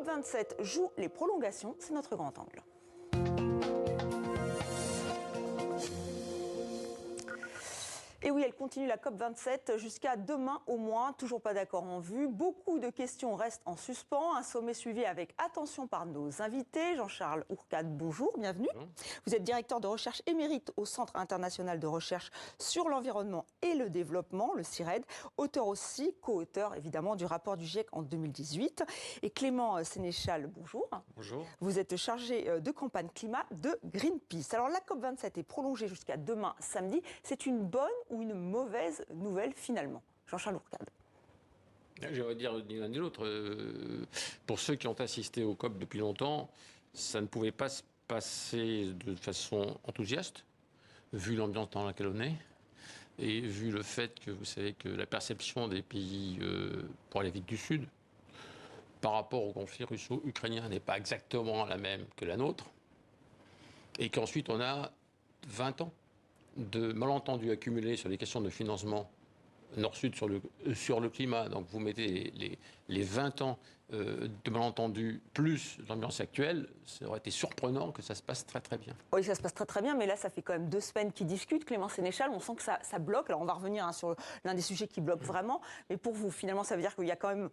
COP27 joue les prolongations, c'est notre grand angle. Et oui, elle continue la COP27 jusqu'à demain au moins. Toujours pas d'accord en vue. Beaucoup de questions restent en suspens. Un sommet suivi avec attention par nos invités. Jean-Charles Hourcade, bonjour, bienvenue. Bonjour. Vous êtes directeur de recherche émérite au Centre international de recherche sur l'environnement et le développement, le CIRED. Auteur aussi, co-auteur évidemment du rapport du GIEC en 2018. Et Clément Sénéchal, bonjour. Bonjour. Vous êtes chargé de campagne climat de Greenpeace. Alors la COP27 est prolongée jusqu'à demain samedi. C'est une bonne ou une mauvaise nouvelle finalement? Jean-Charles Hourcade. J'aimerais dire ni l'un ni l'autre. Pour ceux qui ont assisté au COP depuis longtemps, ça ne pouvait pas se passer de façon enthousiaste, vu l'ambiance dans laquelle on est, et vu le fait que vous savez que la perception des pays pour l'Afrique du Sud par rapport au conflit russo-ukrainien n'est pas exactement la même que la nôtre, et qu'ensuite on a 20 ans de malentendus accumulés sur les questions de financement Nord-Sud sur le climat. Donc vous mettez les 20 ans de malentendus plus l'ambiance actuelle, ça aurait été surprenant que ça se passe très très bien. Oui, ça se passe très très bien, mais là ça fait quand même 2 semaines qu'ils discutent. Clément Sénéchal, on sent que ça bloque. Alors on va revenir sur l'un des sujets qui bloque vraiment. Mais pour vous, finalement, ça veut dire qu'il y a quand même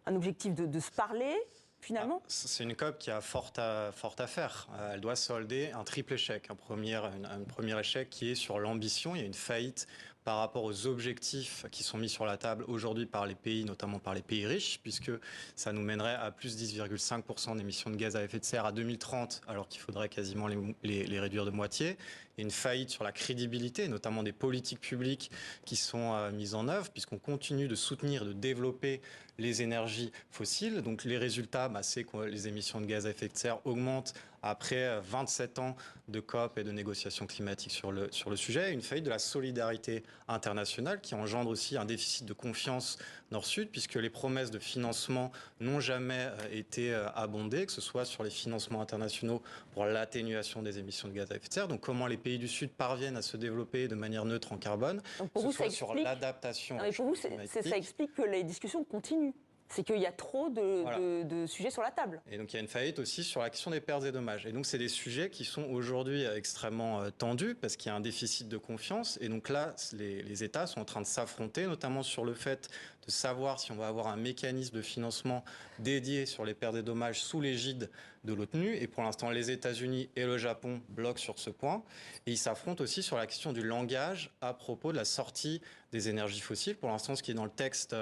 un objectif de se parler. Finalement, c'est une COP qui a fort à faire. Elle doit solder un triple échec. Un premier échec qui est sur l'ambition. Il y a une faillite par rapport aux objectifs qui sont mis sur la table aujourd'hui par les pays, notamment par les pays riches, puisque ça nous mènerait à plus 10,5% d'émissions de gaz à effet de serre à 2030, alors qu'il faudrait quasiment les réduire de moitié. Et une faillite sur la crédibilité, notamment des politiques publiques qui sont mises en œuvre, puisqu'on continue de soutenir, de développer les énergies fossiles. Donc les résultats, c'est que les émissions de gaz à effet de serre augmentent après 27 ans de COP et de négociations climatiques sur le sujet. Une faillite de la solidarité internationale qui engendre aussi un déficit de confiance Nord-Sud, puisque les promesses de financement n'ont jamais été abondées, que ce soit sur les financements internationaux pour l'atténuation des émissions de gaz à effet de serre. Donc comment les pays du Sud parviennent à se développer de manière neutre en carbone, que ce soit sur l'adaptation. Pour vous, ça explique que les discussions continuent. C'est qu'il y a trop de sujets sur la table. Et donc il y a une faillite aussi sur la question des pertes et dommages. Et donc c'est des sujets qui sont aujourd'hui extrêmement tendus parce qu'il y a un déficit de confiance. Et donc là, les États sont en train de s'affronter, notamment sur le fait de savoir si on va avoir un mécanisme de financement dédié sur les pertes et dommages sous l'égide de l'ONU. Et pour l'instant, les États-Unis et le Japon bloquent sur ce point. Et ils s'affrontent aussi sur la question du langage à propos de la sortie des énergies fossiles. Pour l'instant, ce qui est dans le texte,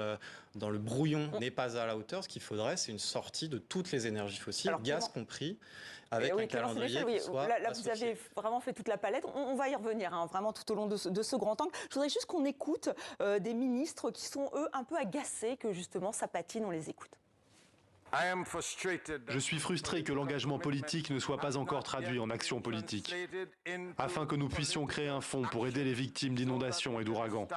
dans le brouillon, n'est pas à la hauteur. Ce qu'il faudrait, c'est une sortie de toutes les énergies fossiles, alors, gaz compris, avec un calendrier qui soit là, vous avez vraiment fait toute la palette. On va y revenir, vraiment tout au long de ce grand angle. Je voudrais juste qu'on écoute des ministres qui sont, eux, un peu agacés que, justement, ça patine, on les écoute. Je suis frustré que l'engagement politique ne soit pas encore traduit en action politique, afin que nous puissions créer un fonds pour aider les victimes d'inondations et d'ouragans.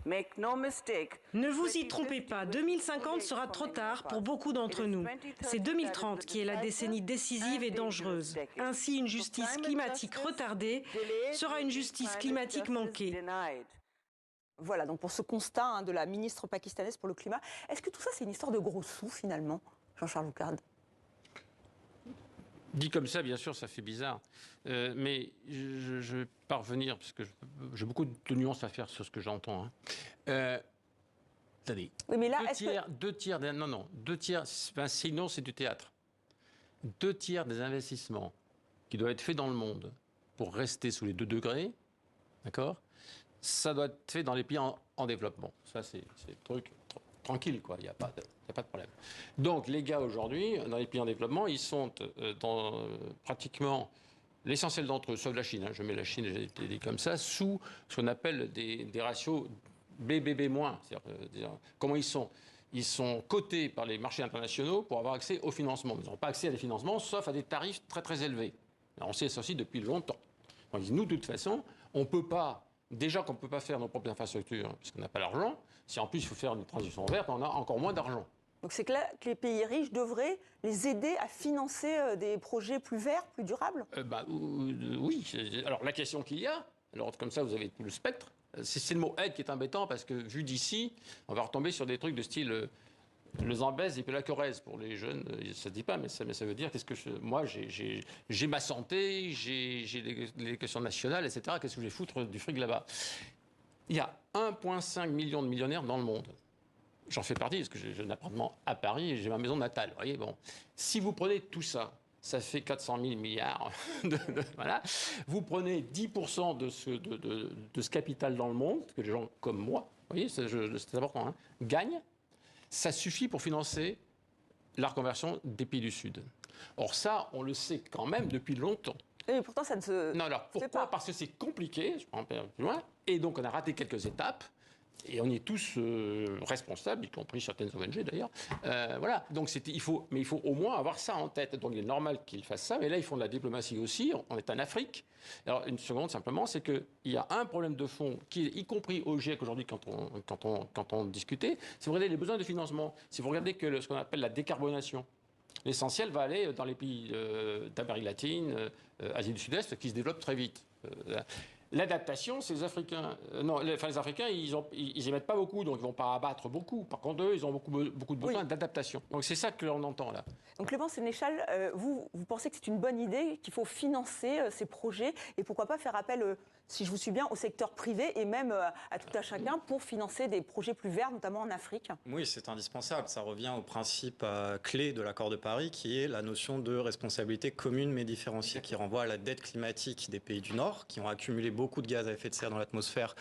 Ne vous y trompez pas, 2050 sera trop tard pour beaucoup d'entre nous. C'est 2030 qui est la décennie décisive et dangereuse. Ainsi, une justice climatique retardée sera une justice climatique manquée. Voilà, donc pour ce constat de la ministre pakistanaise pour le climat, est-ce que tout ça c'est une histoire de gros sous finalement, Jean-Charles Hourcade? Dit comme ça, bien sûr, ça fait bizarre. Mais je vais pas revenir, parce que j'ai beaucoup de nuances à faire sur ce que j'entends. Attendez. Oui, mais là, deux tiers, sinon c'est du théâtre. 2 tiers des investissements qui doivent être faits dans le monde pour rester sous les 2 degrés, d'accord, ça doit être fait dans les pays en développement. Ça, c'est le truc tranquille, quoi. Il n'y a pas de problème. Donc, les gars, aujourd'hui, dans les pays en développement, ils sont dans pratiquement l'essentiel d'entre eux, sauf la Chine. Je mets la Chine, j'ai été dit comme ça, sous ce qu'on appelle des ratios BBB-. C'est-à-dire, comment ils sont? Ils sont cotés par les marchés internationaux pour avoir accès au financement. Ils n'ont pas accès à des financements, sauf à des tarifs très, très élevés. Alors, on sait ça aussi depuis longtemps. On dit, nous, de toute façon, on ne peut pas... Déjà qu'on ne peut pas faire nos propres infrastructures, parce qu'on n'a pas l'argent. Si en plus il faut faire une transition verte, on a encore moins d'argent. Donc c'est que là que les pays riches devraient les aider à financer des projets plus verts, plus durables? Oui. Alors la question qu'il y a, alors comme ça vous avez tout le spectre, c'est le mot aide qui est embêtant, parce que vu d'ici, on va retomber sur des trucs de style Le Zambèze et puis la Corrèze, pour les jeunes, ça ne se dit pas, mais ça veut dire moi, j'ai ma santé, j'ai l'éducation nationale, etc. Qu'est-ce que je vais foutre du fric là-bas? Il y a 1,5 million de millionnaires dans le monde. J'en fais partie parce que j'ai un appartement à Paris et j'ai ma maison natale. Vous voyez, bon. Si vous prenez tout ça, ça fait 400 000 milliards. Voilà. Vous prenez 10% de ce capital dans le monde, que les gens comme moi, vous voyez, c'est important, hein, gagnent. Ça suffit pour financer la reconversion des pays du Sud. Or ça, on le sait quand même depuis longtemps. Et pourtant, ça ne se Non, alors pourquoi? Parce que c'est compliqué, je prends un peu plus loin, et donc on a raté quelques étapes. Et on est tous responsables, y compris certaines ONG d'ailleurs. Voilà. Donc il faut au moins avoir ça en tête. Donc il est normal qu'ils fassent ça. Mais là, ils font de la diplomatie aussi. On est en Afrique. Alors une seconde simplement, c'est qu'il y a un problème de fond, qui est, y compris au GIEC aujourd'hui quand on discutait. Si vous regardez les besoins de financement, si vous regardez que ce qu'on appelle la décarbonation, l'essentiel va aller dans les pays d'Amérique latine, Asie du Sud-Est, qui se développent très vite. L'adaptation, c'est les Africains. Les Africains, ils émettent pas beaucoup, donc ils vont pas abattre beaucoup. Par contre, eux, ils ont beaucoup de besoins d'adaptation. Donc c'est ça que l'on entend là. Donc Clémence Sénéchal, vous pensez que c'est une bonne idée, qu'il faut financer ces projets et pourquoi pas faire appel, si je vous suis bien, au secteur privé et même à tout un chacun pour financer des projets plus verts, notamment en Afrique? Oui, c'est indispensable. Ça revient au principe clé de l'accord de Paris, qui est la notion de responsabilité commune mais différenciée, qui renvoie à la dette climatique des pays du Nord, qui ont accumulé beaucoup de gaz à effet de serre dans l'atmosphère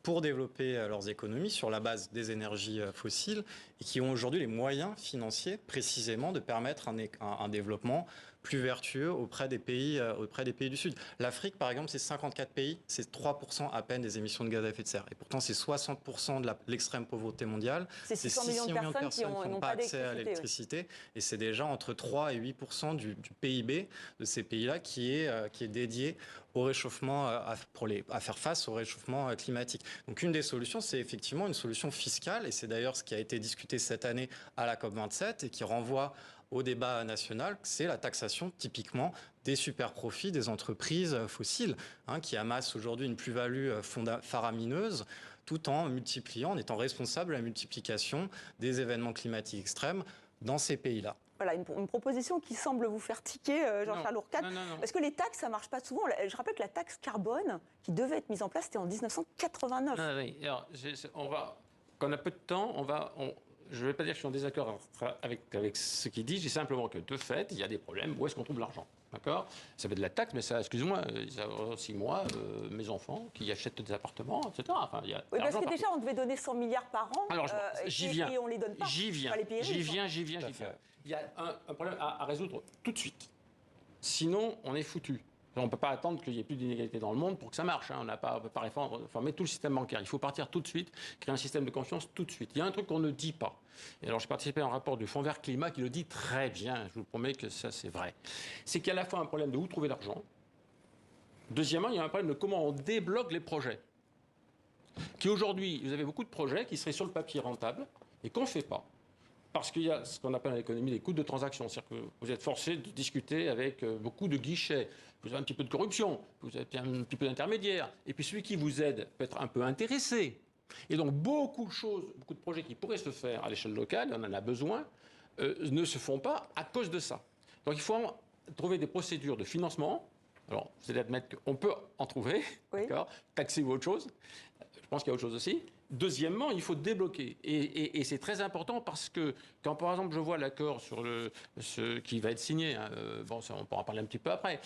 pour développer leurs économies sur la base des énergies fossiles et qui ont aujourd'hui les moyens financiers précisément de permettre un développement plus vertueux auprès des pays du Sud. L'Afrique, par exemple, c'est 54 pays, c'est 3% à peine des émissions de gaz à effet de serre. Et pourtant, c'est 60% de l'extrême pauvreté mondiale. C'est 600 millions de personnes qui n'ont pas accès à l'électricité. Et c'est déjà entre 3 et 8% du PIB de ces pays-là qui est dédié au réchauffement, à faire face au réchauffement climatique. Donc une des solutions, c'est effectivement une solution fiscale, et c'est d'ailleurs ce qui a été discuté cette année à la COP27 et qui renvoie au débat national, c'est la taxation typiquement des super-profits des entreprises fossiles, qui amassent aujourd'hui une plus-value faramineuse, tout en multipliant, en étant responsable de la multiplication des événements climatiques extrêmes dans ces pays-là. Voilà, une proposition qui semble vous faire tiquer, Jean-Charles Hourcade. Parce que les taxes, ça ne marche pas souvent. Je rappelle que la taxe carbone, qui devait être mise en place, c'était en 1989. Ah oui. Alors, quand on a peu de temps, je ne vais pas dire que je suis en désaccord avec ce qu'il dit, je dis simplement que, de fait, il y a des problèmes. Où est-ce qu'on trouve l'argent? D'accord? Ça fait de la taxe, mais ça, excusez-moi, ça a aussi moi, mes enfants qui achètent des appartements, etc. Enfin, il y a parce que déjà, on devait donner 100 milliards par an. Alors, j'y viens. Et on ne les donne pas. J'y viens. Il y a un problème à résoudre tout de suite. Sinon, on est foutu. On ne peut pas attendre qu'il n'y ait plus d'inégalité dans le monde pour que ça marche. On ne peut pas réformer tout le système bancaire. Il faut partir tout de suite, créer un système de confiance tout de suite. Il y a un truc qu'on ne dit pas. Et alors, j'ai participé à un rapport du Fonds vert climat qui le dit très bien. Je vous promets que ça, c'est vrai. C'est qu'il y a à la fois un problème de où trouver l'argent. Deuxièmement, il y a un problème de comment on débloque les projets. Aujourd'hui, vous avez beaucoup de projets qui seraient sur le papier rentables et qu'on ne fait pas. Parce qu'il y a ce qu'on appelle en économie les coûts de transaction. C'est-à-dire que vous êtes forcé de discuter avec beaucoup de guichets. Vous avez un petit peu de corruption, vous avez un petit peu d'intermédiaire. Et puis celui qui vous aide peut être un peu intéressé. Et donc beaucoup de projets qui pourraient se faire à l'échelle locale, on en a besoin, ne se font pas à cause de ça. Donc il faut trouver des procédures de financement. Alors vous allez admettre qu'on peut en trouver, oui. D'accord, taxer ou autre chose. Je pense qu'il y a autre chose aussi. Deuxièmement, il faut débloquer. Et c'est très important parce que quand, par exemple, je vois l'accord sur ce qui va être signé, ça, on pourra en parler un petit peu après,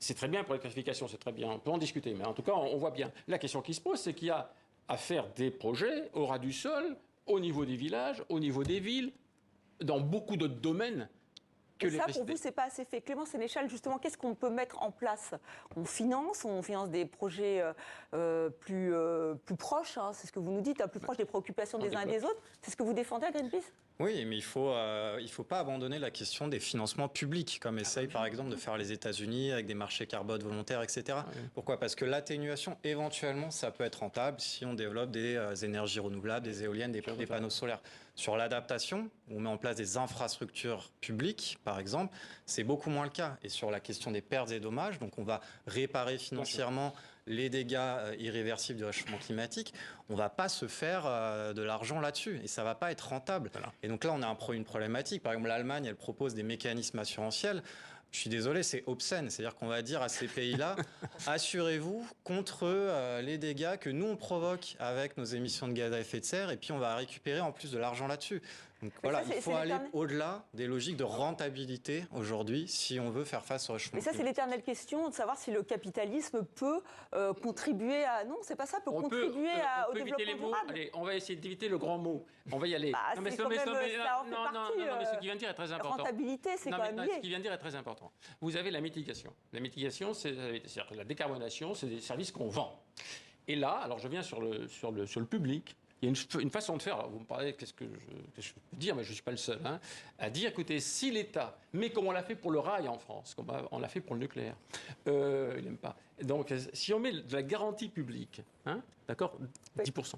c'est très bien pour les classifications, c'est très bien, on peut en discuter. Mais en tout cas, on voit bien. La question qui se pose, c'est qu'il y a à faire des projets au ras du sol, au niveau des villages, au niveau des villes, dans beaucoup d'autres domaines. Et ça, pour vous, c'est pas assez fait. Clémence Sénéchal, justement, qu'est-ce qu'on peut mettre en place? On finance des projets plus proches, c'est ce que vous nous dites, plus proches des préoccupations des uns et des autres. C'est ce que vous défendez à Greenpeace? Oui, mais il faut pas abandonner la question des financements publics, comme essayent par exemple de faire les États-Unis avec des marchés carbone volontaires, etc. Oui. Pourquoi? Parce que l'atténuation, éventuellement, ça peut être rentable si on développe des énergies renouvelables, des éoliennes, des panneaux solaires. Sur l'adaptation, on met en place des infrastructures publiques, par exemple, c'est beaucoup moins le cas. Et sur la question des pertes et dommages, donc on va réparer financièrement les dégâts irréversibles du réchauffement climatique, on ne va pas se faire de l'argent là-dessus et ça ne va pas être rentable. Voilà. Et donc là, on a une problématique. Par exemple, l'Allemagne, elle propose des mécanismes assurantiels. Je suis désolé, c'est obscène. C'est-à-dire qu'on va dire à ces pays-là, assurez-vous contre les dégâts que nous, on provoque avec nos émissions de gaz à effet de serre et puis on va récupérer en plus de l'argent là-dessus. Donc voilà, il faut aller au-delà des logiques de rentabilité aujourd'hui si on veut faire face au réchauffement climatique. Mais ça, c'est l'éternelle question de savoir si le capitalisme peut contribuer à... Non, c'est pas ça, on contribuer peut au éviter développement durable. Allez, on va essayer d'éviter le grand mot. On va y aller. Non, mais ce ce qu'il vient de dire est très important. Rentabilité, c'est quand même lié. Ce qu'il vient de dire est très important. Vous avez la mitigation. La mitigation, c'est la décarbonation, c'est des services qu'on vend. Et là, alors je viens sur le public. Il y a une façon de faire. Alors vous me parlez, qu'est-ce que je peux dire, mais je ne suis pas le seul, à dire, écoutez, si l'État, mais comme on l'a fait pour le rail en France, comme on l'a fait pour le nucléaire, il n'aime pas. Donc, si on met de la garantie publique, d'accord, 10%,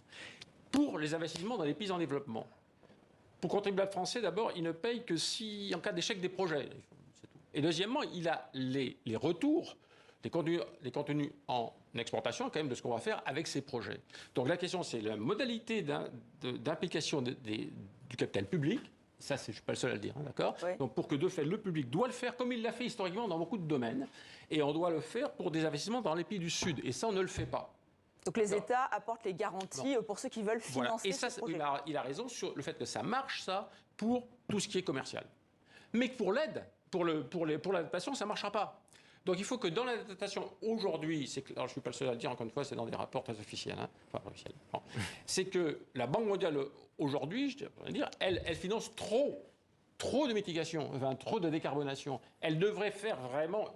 pour les investissements dans les pays en développement, pour le contribuable français, d'abord, il ne paye que si, en cas d'échec des projets. C'est tout. Et deuxièmement, il a les retours, les contenus en exportation quand même de ce qu'on va faire avec ces projets. Donc la question, c'est la modalité d'implication du capital public. Ça, je ne suis pas le seul à le dire, d'accord ? Oui. Donc pour que de fait, le public doit le faire comme il l'a fait historiquement dans beaucoup de domaines. Et on doit le faire pour des investissements dans les pays du Sud. Et ça, on ne le fait pas. Donc les États apportent les garanties pour ceux qui veulent financer ce projet. Il a raison sur le fait que ça marche, ça, pour tout ce qui est commercial. Mais pour l'aide, pour l'adaptation, ça ne marchera pas. Donc il faut que dans l'adaptation aujourd'hui, alors je ne suis pas le seul à le dire, encore une fois, c'est dans des rapports très officiels, bon, c'est que la Banque mondiale aujourd'hui, je dois dire, elle finance trop de mitigation, trop de décarbonation. Elle devrait faire vraiment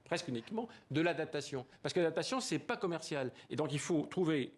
presque uniquement de l'adaptation. Parce que l'adaptation, ce n'est pas commercial. Et donc il faut trouver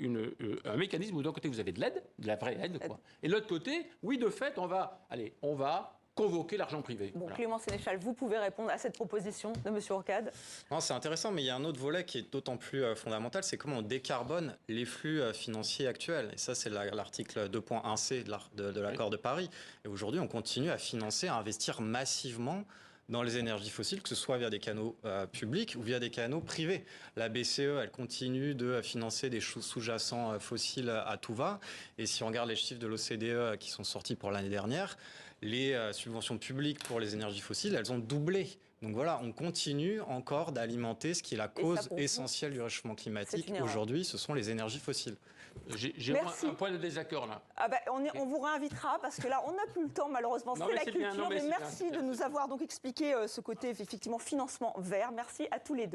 un mécanisme où d'un côté vous avez de l'aide, de la vraie aide, quoi. Et de l'autre côté, oui, de fait, on va convoquer l'argent privé. Bon, voilà. Clément Sénéchal, vous pouvez répondre à cette proposition de M. Rocade. Non, c'est intéressant, mais il y a un autre volet qui est d'autant plus fondamental, c'est comment on décarbone les flux financiers actuels. Et ça, c'est l'article 2.1c de l'accord de Paris. Et aujourd'hui, on continue à financer, à investir massivement dans les énergies fossiles, que ce soit via des canaux publics ou via des canaux privés. La BCE, elle continue de financer des sous-jacents fossiles à tout va. Et si on regarde les chiffres de l'OCDE qui sont sortis pour l'année dernière, les subventions publiques pour les énergies fossiles, elles ont doublé. Donc voilà, on continue encore d'alimenter ce qui est la cause essentielle du réchauffement climatique. Aujourd'hui, ce sont les énergies fossiles. J'ai un point de désaccord là. On vous réinvitera parce que là, on n'a plus le temps malheureusement. C'est la culture. Mais merci de nous avoir donc expliqué ce côté effectivement financement vert. Merci à tous les deux.